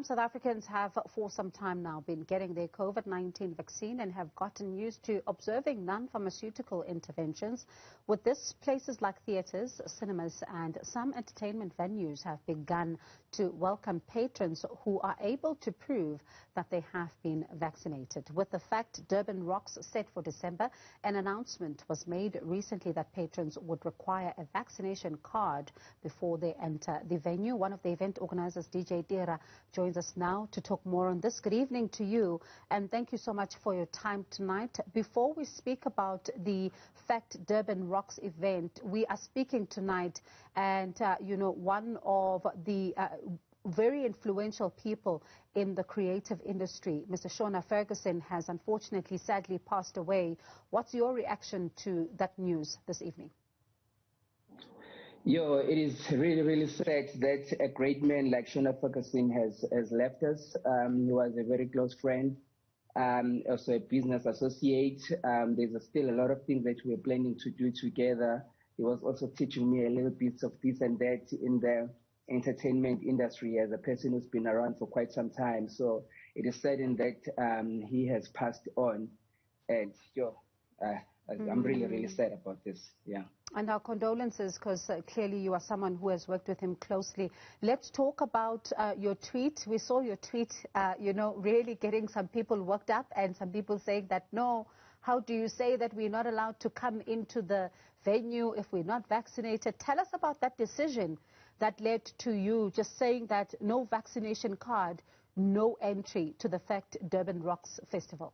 Some South Africans have for some time now been getting their COVID-19 vaccine and have gotten used to observing non-pharmaceutical interventions. With this, places like theatres, cinemas and some entertainment venues have begun to welcome patrons who are able to prove that they have been vaccinated. With the fact Durban Rocks set for December, an announcement was made recently that patrons would require a vaccination card before they enter the venue. One of the event organisers, DJ Tira, joins us now to talk more on this. Good evening to you, and thank you so much for your time tonight. Before we speak about the fact Durban Rocks event, we are speaking tonight, and one of the very influential people in the creative industry, Mr. Shona Ferguson, has unfortunately, sadly passed away. What's your reaction to that news this evening? It is really, really sad that a great man like Shona Ferguson has left us. He was a very close friend, also a business associate. There's still a lot of things that we're planning to do together. He was also teaching me a little bit of this and that in the entertainment industry as a person who's been around for quite some time. So it is certain that he has passed on, and I'm really, really sad about this. Yeah. And our condolences, because clearly you are someone who has worked with him closely. Let's talk about your tweet. We saw your tweet, really getting some people worked up, and some people saying that, no, how do you say that we're not allowed to come into the venue if we're not vaccinated? Tell us about that decision that led to you just saying that no vaccination card, no entry to the fact Durban Rocks Festival.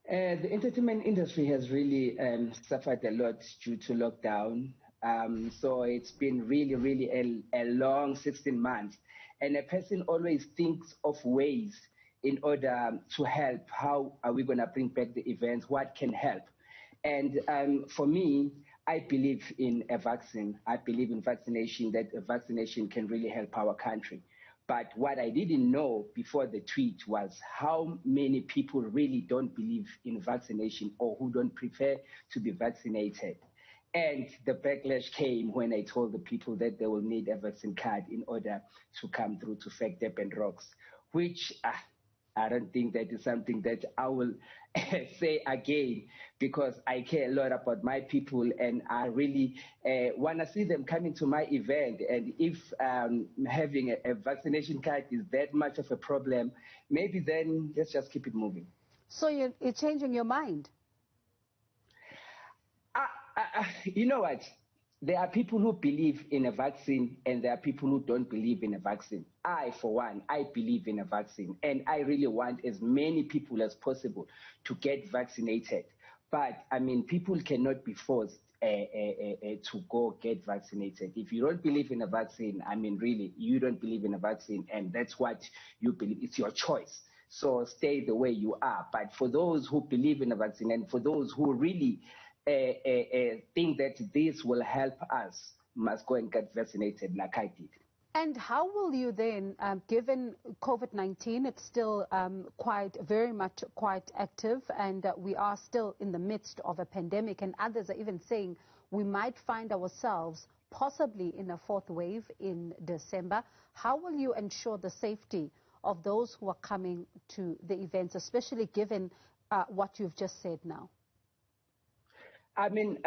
The entertainment industry has really suffered a lot due to lockdown. So it's been really, really a long 16 months. And a person always thinks of ways in order to help. How are we going to bring back the events? What can help? And for me, I believe in a vaccine. I believe in vaccination, that a vaccination can really help our country. But what I didn't know before the tweet was how many people really don't believe in vaccination or who don't prefer to be vaccinated. And the backlash came when I told the people that they will need a vaccine card in order to come through to fact Durban Rocks, which I don't think that is something that I will say again, because I care a lot about my people and I really want to see them coming to my event. And if having a vaccination card is that much of a problem, maybe then let's just keep it moving. So you're changing your mind? You know what? There are people who believe in a vaccine and there are people who don't believe in a vaccine. I, for one, I believe in a vaccine and I really want as many people as possible to get vaccinated. But, I mean, people cannot be forced to go get vaccinated. If you don't believe in a vaccine, I mean, really, you don't believe in a vaccine and that's what you believe. It's your choice. So stay the way you are. But for those who believe in a vaccine and for those who really think that this will help us, must go and get vaccinated like I did. And how will you then, given COVID-19, it's still very much active, and we are still in the midst of a pandemic, and others are even saying we might find ourselves possibly in a fourth wave in December. How will you ensure the safety of those who are coming to the events, especially given what you've just said now? I mean,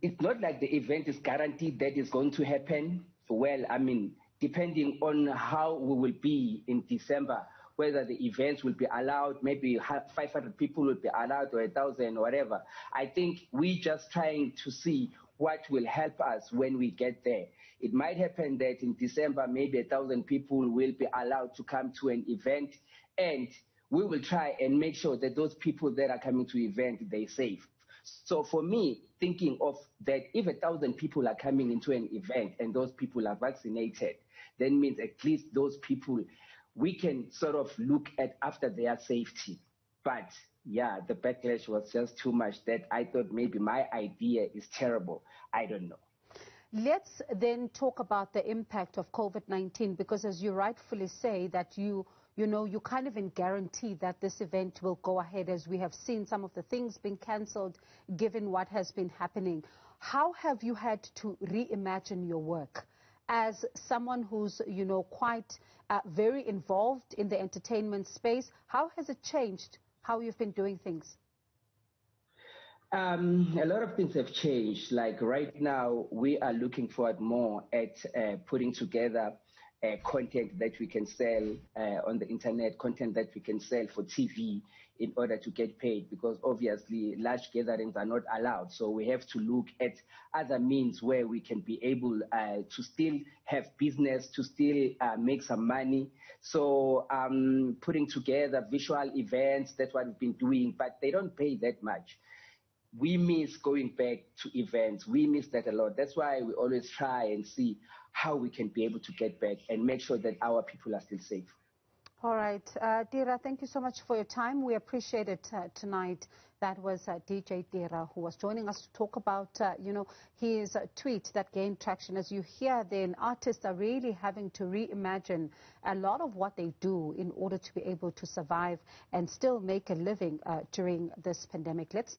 it's not like the event is guaranteed that it's going to happen. Well, I mean, depending on how we will be in December, whether the events will be allowed, maybe 500 people will be allowed or 1,000 or whatever. I think we're just trying to see what will help us when we get there. It might happen that in December, maybe 1,000 people will be allowed to come to an event, and we will try and make sure that those people that are coming to the event, they're safe. So for me, thinking of that, if 1,000 people are coming into an event and those people are vaccinated, then means at least those people, we can sort of look at after their safety. But yeah, the backlash was just too much that I thought maybe my idea is terrible. I don't know. Let's then talk about the impact of COVID-19, because as you rightfully say that you can't even guarantee that this event will go ahead, as we have seen some of the things being cancelled given what has been happening. How have you had to reimagine your work as someone who's, you know, quite very involved in the entertainment space, how has it changed how you've been doing things? A lot of things have changed. Like right now, we are looking forward more at putting together content that we can sell on the internet, content that we can sell for TV in order to get paid, because obviously large gatherings are not allowed. So we have to look at other means where we can be able to still have business, to still make some money. So putting together visual events, that's what we've been doing, but they don't pay that much. We miss going back to events. We miss that a lot. That's why we always try and see how we can be able to get back and make sure that our people are still safe. All right. Tira, thank you so much for your time. We appreciate it tonight. That was DJ Tira, who was joining us to talk about, you know, his tweet that gained traction. As you hear, then artists are really having to reimagine a lot of what they do in order to be able to survive and still make a living during this pandemic. Let's